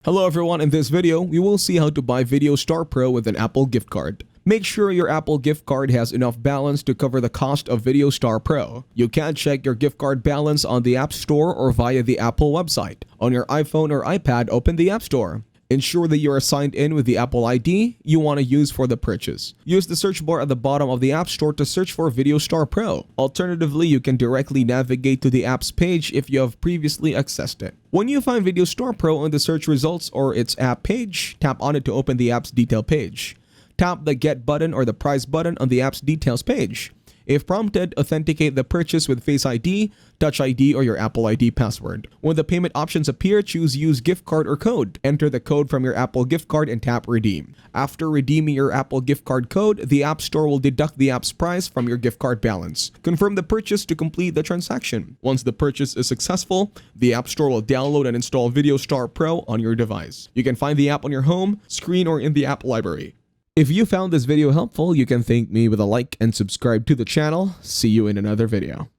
Hello everyone, in this video, we will see how to buy Video Star Pro with an Apple gift card. Make sure your Apple gift card has enough balance to cover the cost of Video Star Pro. You can check your gift card balance on the App Store or via the Apple website. On your iPhone or iPad, open the App Store. Ensure that you are signed in with the Apple ID you want to use for the purchase. Use the search bar at the bottom of the App Store to search for Video Star Pro. Alternatively, you can directly navigate to the app's page if you have previously accessed it. When you find Video Star Pro on the search results or its app page, tap on it to open the app's detail page. Tap the Get button or the Price button on the app's details page. If prompted, authenticate the purchase with Face ID, Touch ID, or your Apple ID password. When the payment options appear, choose Use Gift Card or Code. Enter the code from your Apple gift card and tap Redeem. After redeeming your Apple gift card code, the App Store will deduct the app's price from your gift card balance. Confirm the purchase to complete the transaction. Once the purchase is successful, the App Store will download and install Video Star Pro on your device. You can find the app on your home, screen, or in the app library. If you found this video helpful, you can thank me with a like and subscribe to the channel. See you in another video.